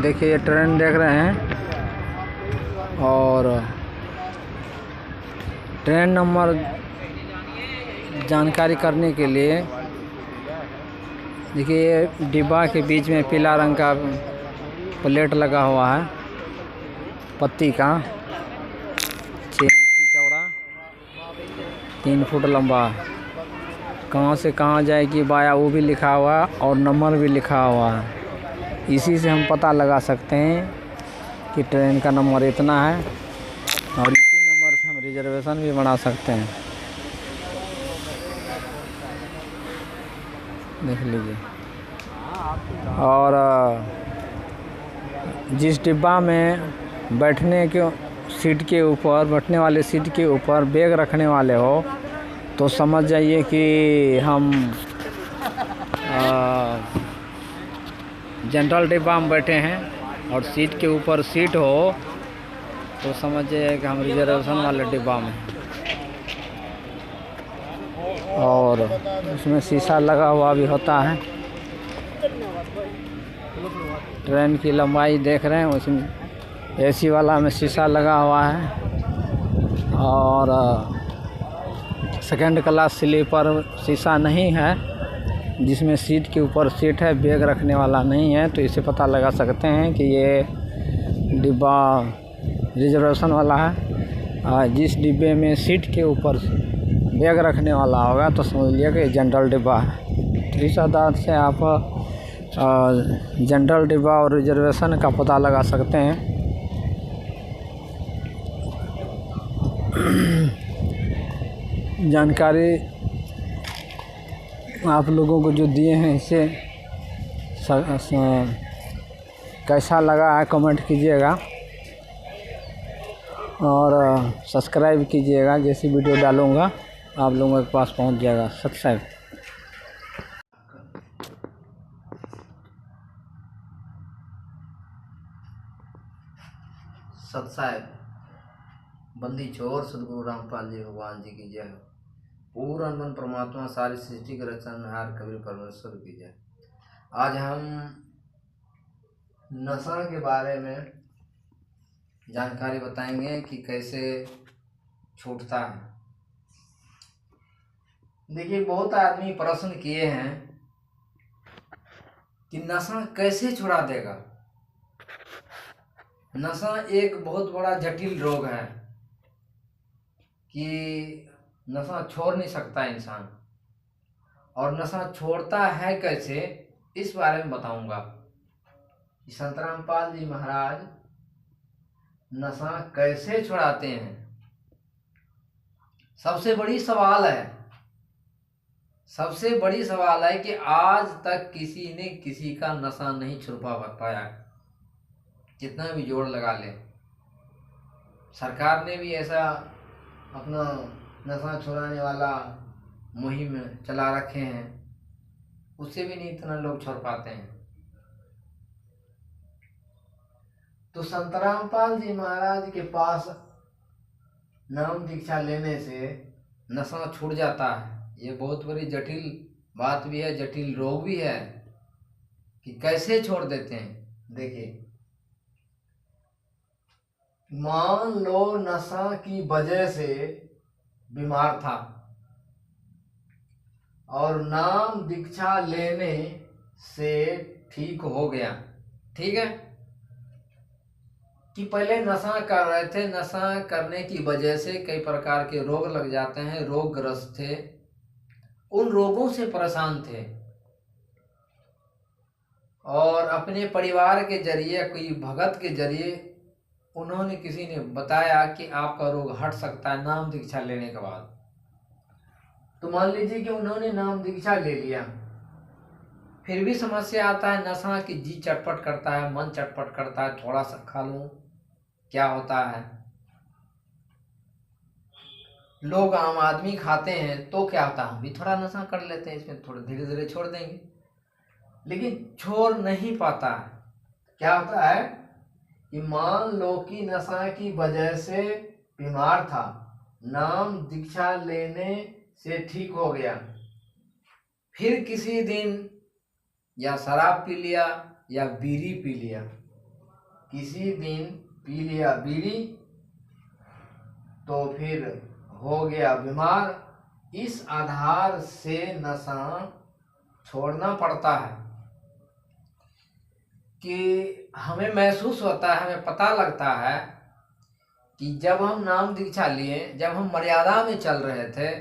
देखिए ये ट्रेन देख रहे हैं और ट्रेन नंबर जानकारी करने के लिए देखिए ये डिब्बा के बीच में पीला रंग का प्लेट लगा हुआ है पत्ती का, 6 इंच चौड़ा, 3 फुट लंबा। कहाँ से कहाँ जाएगी बाया वो भी लिखा हुआ है और नंबर भी लिखा हुआ है। इसी से हम पता लगा सकते हैं कि ट्रेन का नंबर इतना है और इसी नंबर से हम रिजर्वेशन भी बना सकते हैं। देख लीजिए। और जिस डिब्बा में बैठने के सीट के ऊपर, बैठने वाले सीट के ऊपर बैग रखने वाले हो तो समझ जाइए कि हम जनरल डिब्बा में बैठे हैं, और सीट के ऊपर सीट हो तो समझ जाइए कि हम रिजर्वेशन वाले डिब्बा में। और उसमें शीशा लगा हुआ भी होता है। ट्रेन की लंबाई देख रहे हैं, उसमें एसी वाला में शीशा लगा हुआ है और सेकंड क्लास स्लीपर शीशा नहीं है, जिसमें सीट के ऊपर सीट है, बैग रखने वाला नहीं है। तो इसे पता लगा सकते हैं कि ये डिब्बा रिजर्वेशन वाला है। जिस डिब्बे में सीट के ऊपर बैग रखने वाला होगा तो समझ लीजिए कि जनरल डिब्बा है। तो इस आधार से आप जनरल डिब्बा और रिजर्वेशन का पता लगा सकते हैं। जानकारी आप लोगों को जो दिए हैं इससे कैसा लगा है कमेंट कीजिएगा और सब्सक्राइब कीजिएगा। जैसी वीडियो डालूँगा आप लोगों के पास पहुंच जाएगा। सब्सक्राइब। सत्साहेब बंदी छोर सदगुरु रामपाल जी भगवान जी की जय हो। पूर्ण मन परमात्मा सारी सृष्टि के रचनहार कबीर परमेश्वर की जय। आज हम नशा के बारे में जानकारी बताएंगे कि कैसे छूटता है। देखिए, बहुत आदमी प्रश्न किए हैं कि नशा कैसे छुड़ा देगा। नशा एक बहुत बड़ा जटिल रोग है कि नशा छोड़ नहीं सकता इंसान, और नशा छोड़ता है कैसे इस बारे में बताऊंगा। संत रामपाल जी महाराज नशा कैसे छुड़ाते हैं। सबसे बड़ी सवाल है कि आज तक किसी ने किसी का नशा नहीं छुड़वा पाया। कितना भी जोर लगा ले, सरकार ने भी ऐसा अपना नशा छुड़ाने वाला मुहिम चला रखे हैं, उससे भी नहीं इतना लोग छोड़ पाते हैं। तो संत रामपाल जी महाराज के पास नाम दीक्षा लेने से नशा छूट जाता है। ये बहुत बड़ी जटिल बात भी है, जटिल रोग भी है कि कैसे छोड़ देते हैं। देखिए, मान लो नशा की वजह से बीमार था और नाम दीक्षा लेने से ठीक हो गया। ठीक है कि पहले नशा कर रहे थे, नशा करने की वजह से कई प्रकार के रोग लग जाते हैं, रोगग्रस्त थे, उन रोगों से परेशान थे और अपने परिवार के जरिए, कोई भगत के जरिए उन्होंने, किसी ने बताया कि आपका रोग हट सकता है नाम दीक्षा लेने के बाद। तो मान लीजिए कि उन्होंने नाम दीक्षा ले लिया, फिर भी समस्या आता है नशा की, जी चटपट करता है, मन चटपट करता है, थोड़ा सा खा लूं क्या होता है। लोग, आम आदमी खाते हैं तो क्या होता है, हम भी थोड़ा नशा कर लेते हैं, इसमें थोड़ा धीरे धीरे छोड़ देंगे, लेकिन छोड़ नहीं पाता है। क्या होता है कि मान लो कि नशा की वजह से बीमार था, नाम दीक्षा लेने से ठीक हो गया, फिर किसी दिन या शराब पी लिया या बीड़ी पी लिया, किसी दिन पी लिया बीड़ी तो फिर हो गया बीमार। इस आधार से नशा छोड़ना पड़ता है कि हमें महसूस होता है, हमें पता लगता है कि जब हम नाम दीक्षा लिए, जब हम मर्यादा में चल रहे थे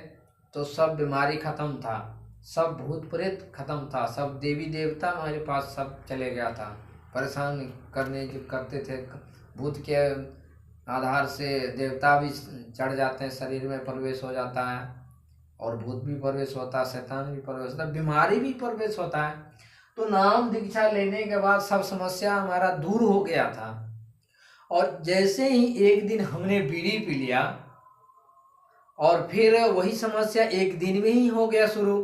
तो सब बीमारी खत्म था, सब भूत प्रेत खत्म था, सब देवी देवता हमारे पास सब चले गया था। परेशान करने जो करते थे, भूत के आधार से देवता भी चढ़ जाते हैं, शरीर में प्रवेश हो जाता है, और भूत भी प्रवेश होता है, शैतान भी प्रवेश होता है, बीमारी भी प्रवेश होता है। तो नाम दीक्षा लेने के बाद सब समस्या हमारा दूर हो गया था। और जैसे ही एक दिन हमने बीड़ी पी लिया और फिर वही समस्या एक दिन में ही हो गया शुरू,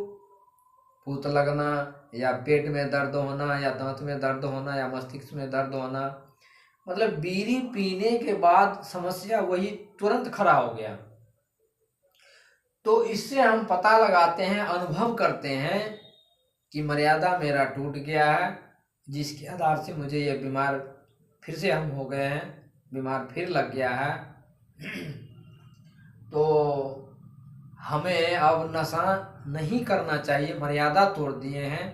भूत लगना या पेट में दर्द होना या दांत में दर्द होना या मस्तिष्क में दर्द होना, मतलब बीड़ी पीने के बाद समस्या वही तुरंत खड़ा हो गया। तो इससे हम पता लगाते हैं, अनुभव करते हैं कि मर्यादा मेरा टूट गया है, जिसके आधार से मुझे ये बीमार फिर से हम हो गए हैं, बीमार फिर लग गया है। तो हमें अब नशा नहीं करना चाहिए, मर्यादा तोड़ दिए हैं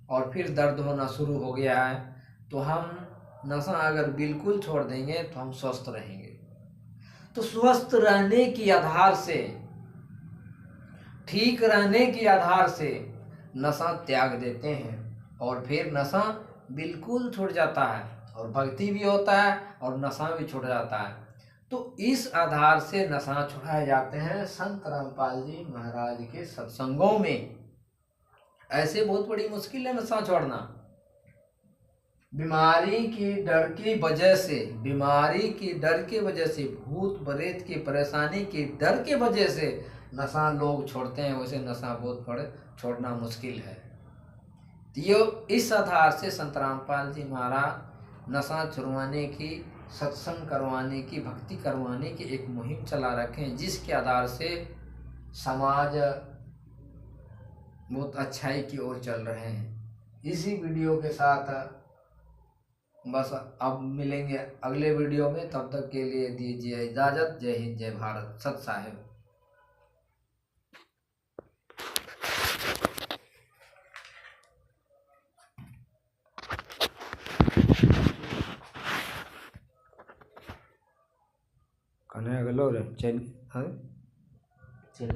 और फिर दर्द होना शुरू हो गया है। तो हम नशा अगर बिल्कुल छोड़ देंगे तो हम स्वस्थ रहेंगे। तो स्वस्थ रहने की आधार से, ठीक रहने की आधार से नशा त्याग देते हैं और फिर नशा बिल्कुल छूट जाता है, और भक्ति भी होता है और नशा भी छूट जाता है। तो इस आधार से नशा छुड़ाए जाते हैं संत रामपाल जी महाराज के सत्संगों में। ऐसे बहुत बड़ी मुश्किल है नशा छोड़ना। बीमारी की डर की वजह से, बीमारी की डर की वजह से, भूत प्रेत की परेशानी की डर के वजह से नशा लोग छोड़ते हैं, वैसे नशा बहुत बड़े छोड़ना मुश्किल है। तो ये इस आधार से संत रामपाल जी महाराज नशा छुड़वाने की, सत्संग करवाने की, भक्ति करवाने की एक मुहिम चला रखे हैं, जिसके आधार से समाज बहुत अच्छाई की ओर चल रहे हैं। इसी वीडियो के साथ बस अब मिलेंगे अगले वीडियो में, तब तक के लिए दीजिए इजाज़त। जय हिंद, जय भारत, सत साहिब। कने अगलो रे चल, हाँ चलते